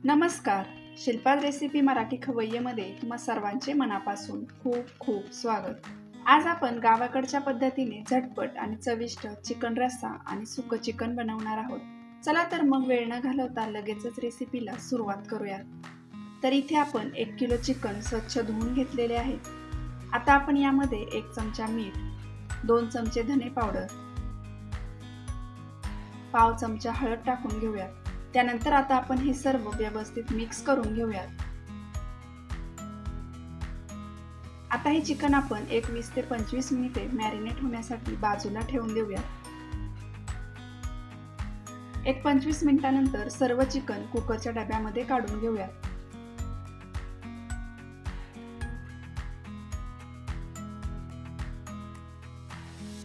नमस्कार. शिल्पा रेसिपी मराठी खवय्येमध्ये तुम्हा सर्वांचे मनापासून खूप खूप स्वागत. आज आपण गावाकडच्या पद्धतीने झटपट आणि चविष्ट चिकन रस्सा आणि सुक्क चिकन बनवणार आहोत. चला तर मग वेळ न घालवता लगेचच रेसिपीला सुरुवात करूयात. तर इथे आपण 1 किलो चिकन स्वच्छ धुवून घेतलेले आहे. आता आपण यामध्ये 1 चमचा मीठ, 2 चमचे धने पावडर, पाव चमचा हळद टाकून घेऊयात. त्यानंतर आता आपण हे सर्व व्यवस्थित मिक्स करून घेऊयात. आता हे चिकन आपण 20 ते 25 मिनिटे मॅरिनेट होण्यासाठी बाजूला ठेवून देऊयात. 25 मिनिटांनंतर सर्व चिकन कुकरच्या डब्यामध्ये काढून घेऊयात.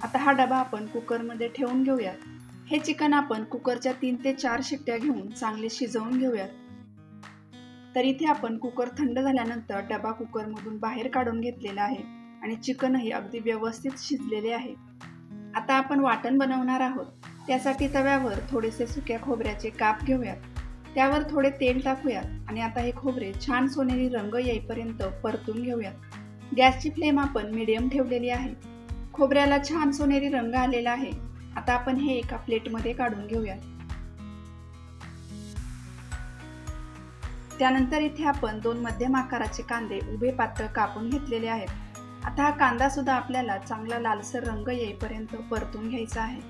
आता हा डबा आपण कुकरमध्ये ठेवून घेऊयात. हे चिकन आपण कुकरच्या 3 ते 4 शिट्ट्या घेऊन चांगले शिजवून घेऊयात. तर इथे आपण कुकर थंड झाल्यानंतर डबा कुकरमधून बाहेर काढून घेतलेला आहे आणि चिकनही अगदी व्यवस्थित शिजलेले आहे. आता आपण वाटण बनवणार आहोत. त्यासाठी तव्यावर थोडेसे सुक्या खोबऱ्याचे काप घेऊयात. त्यावर थोडे तेल टाकूयात आणि आता हे खोबरे छान सोनेरी रंग येईपर्यंत परतून घेऊयात. गॅसची फ्लेम आपण मीडियम ठेवलेली आहे. खोबऱ्याला छान सोनेरी रंग आलेला आहे. आता आपण हे एका प्लेटमध्ये काढून घेऊयात. त्यानंतर इथे आपण 2 मध्यम आकाराचे कांदे उभे पातळ कापून घेतलेले आहेत. आता हा कांदा सुद्धा आपल्याला चांगला लालसर रंग येईपर्यंत परतून घ्यायचा आहे.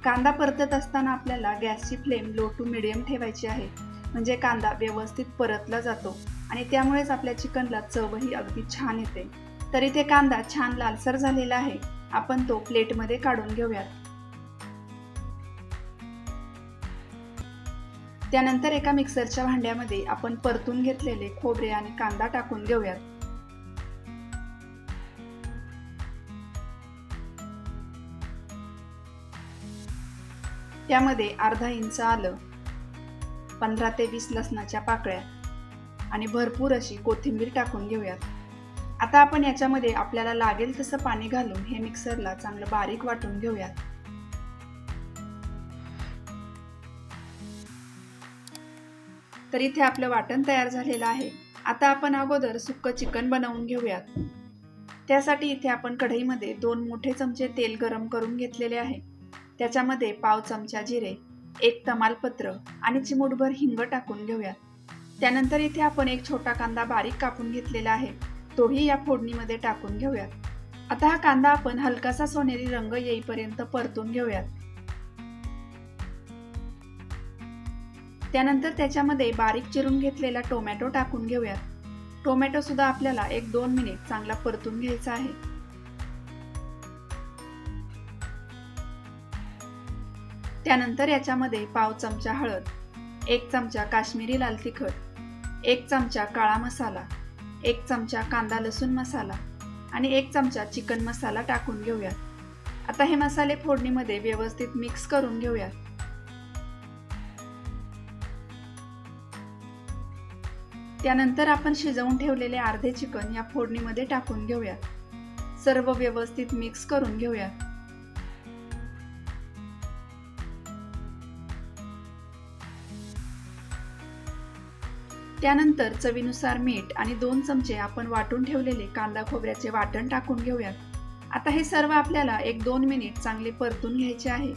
कांदा परतत असताना आपल्याला गॅसची फ्लेम लो टू मीडियम ठेवायची आहे, म्हणजे कांदा व्यवस्थित परतला जातो आणि त्यामुळेच आपल्या चिकनला चवही अगदी छान येते. तर इथे कांदा छान लालसर झालेला आहे. आपण तो प्लेटमध्ये काढून घेऊयात. त्यानंतर एका मिक्सरच्या भांड्यामध्ये आपण परतून घेतलेले खोबरे आणि कांदा टाकून घेऊयात. त्यामध्ये अर्धा इंच आलं, 15 ते 20 लसणाच्या पाकळ्या आणि भरपूर अशी कोथिंबीर टाकून घेऊयात. आता आपण याच्यामध्ये आपल्याला लागेल तसं पाणी घालून हे मिक्सरला चांगलं बारीक वाटून घेऊयात. तर इथे आपलं वाटण तयार झालेलं आहे. आता आपण अगोदर सुक्क चिकन बनवून घेऊयात. त्यासाठी इथे आपण कढईमध्ये 2 मोठे चमचे तेल गरम करून घेतलेले आहे. त्याच्यामध्ये पाव चमचा जिरे, 1 तमालपत्र आणि चिमूटभर हिंग टाकून घेऊयात. त्यानंतर इथे आपण 1 छोटा कांदा बारीक कापून घेतलेला आहे. तोही या फोडणीमध्ये टाकून घेऊयात. आता हा कांदा आपण हलकासा सोनेरी रंग येईपर्यंत परतून घेऊयात. त्यानंतर त्याच्यामध्ये बारीक चिरून घेतलेला टोमॅटो टाकून घेऊयात. टोमॅटो सुद्धा आपल्याला 1-2 मिनिट चांगला परतून घ्यायचा आहे. त्यानंतर याच्यामध्ये पाव चमचा हळद, 1 चमचा काश्मीरी लाल तिखट, 1 चमचा काळा मसाला, 1 चमचा कांदा लसूण मसाला आणि 1 चमचा चिकन मसाला टाकून घेऊयात. आता हे मसाले फोडणीमध्ये व्यवस्थित मिक्स करून घेऊयात. त्यानंतर आपण शिजवून ठेवलेले अर्धे चिकन या फोडणीमध्ये टाकून घेऊयात. सर्व व्यवस्थित मिक्स करून घेऊयात. त्यानंतर चवीनुसार मीठ आणि 2 चमचे आपण वाटून ठेवलेले कांदा खोबऱ्याचे वाटण टाकून घेऊयात. आता हे सर्व आपल्याला 1-2 मिनिट चांगले परतून घ्यायचे आहे.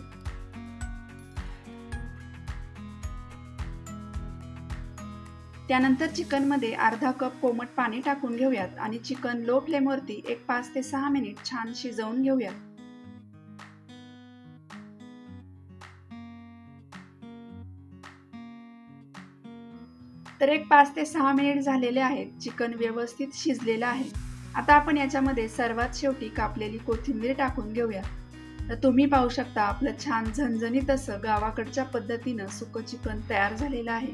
त्यानंतर चिकनमध्ये अर्धा कप कोमट पाणी टाकून घेऊयात आणि चिकन लो फ्लेमवरती 5 ते 6 मिनिट छान शिजवून घेऊयात. तर 5 ते 6 मिनिट झालेले आहेत. चिकन व्यवस्थित शिजलेलं आहे. आता आपण याच्यामध्ये सर्वात शेवटी कापलेली कोथिंबीर टाकून घेऊया. तर तुम्ही पाहू शकता आपलं छान झणझणीत असं गावाकडच्या पद्धतीनं सुक्क चिकन तयार झालेलं आहे.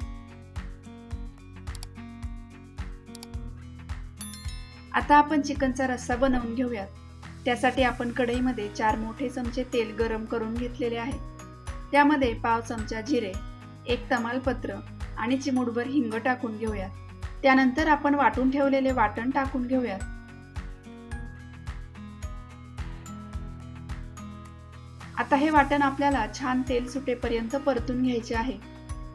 आता आपण चिकनचा रस्सा बनवून घेऊयात. त्यासाठी आपण कढईमध्ये 4 मोठे चमचे तेल गरम करून घेतलेले आहे. त्यामध्ये पाव चमचा जिरे, 1 तमालपत्र आणि चिमूटभर हिंग टाकून घेऊयात. त्यानंतर आपण वाटून ठेवलेले वाटण टाकून घेऊयात. आता हे वाटण आपल्याला छान तेल सुटेपर्यंत परतून घ्यायचे आहे.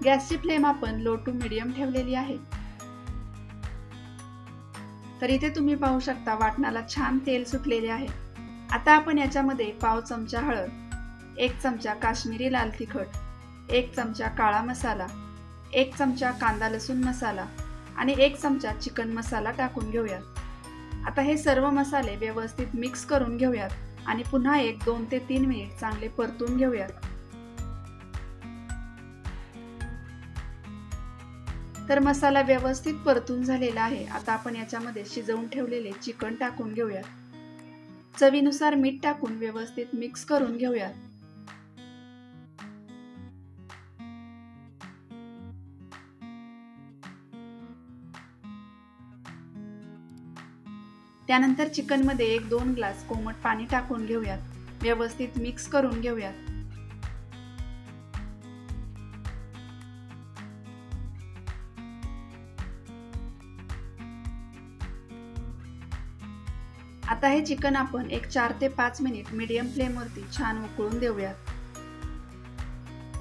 गॅसची फ्लेम आपण लो टू मीडियम ठेवलेली आहे। तर इथे तुम्ही पाहू शकता वाटणाला छान तेल सुटलेले आहे। आता आपण याच्यामध्ये पाव चमचा हळद, 1 चमचा काश्मीरी लाल तिखट, 1 चमचा काळा मसाला, 1 चमचा कांदा लसूण मसाला आणि 1 चमचा चिकन मसाला टाकून घेऊयात। आता हे सर्व मसाले व्यवस्थित मिक्स करून घेऊयात आणि पुन्हा 2 ते 3 मिनिट चांगले परतून घेऊयात। तर मसाला व्यवस्थित परतून झालेला आहे। आता आपण याच्यामध्ये शिजवून ठेवलेले चिकन टाकून घेऊयात। चवीनुसार मीठ टाकून व्यवस्थित मिक्स करून घेऊयात। त्यानंतर चिकनमध्ये 1-2 ग्लास कोमट पाणी टाकून घेऊयात। व्यवस्थित मिक्स करून घेऊयात। आता हे चिकन आपण 4 ते 5 मिनिट मीडियम फ्लेमवरती छान उकळून देऊयात।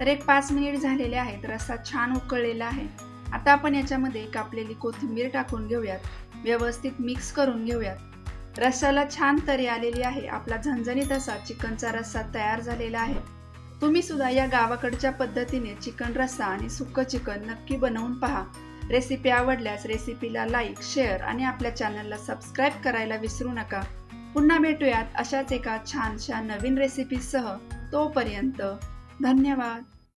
तर 5 मिनिट झालेले आहेत। रस्सा छान उकळलेला आहे। आता आपण याच्यामध्ये कापलेली कोथिंबीर टाकून घेऊयात। व्यवस्थित मिक्स करून घेऊयात। रस्स्याला छान तरी आलेली आहे। आपला झणझणीत असा चिकनचा रस्सा तयार झालेला आहे। तुम्ही सुद्धा या गावाकडच्या पद्धतीने चिकन रस्सा आणि सुक्क चिकन नक्की बनवून पहा। रेसिपी आवडल्यास रेसिपीला लाईक, शेअर आणि आपल्या चॅनलला सबस्क्राईब करायला विसरू नका। पुन्हा भेटूयात अशाच एका छानशा नवीन रेसिपीसह। तोपर्यंत धन्यवाद।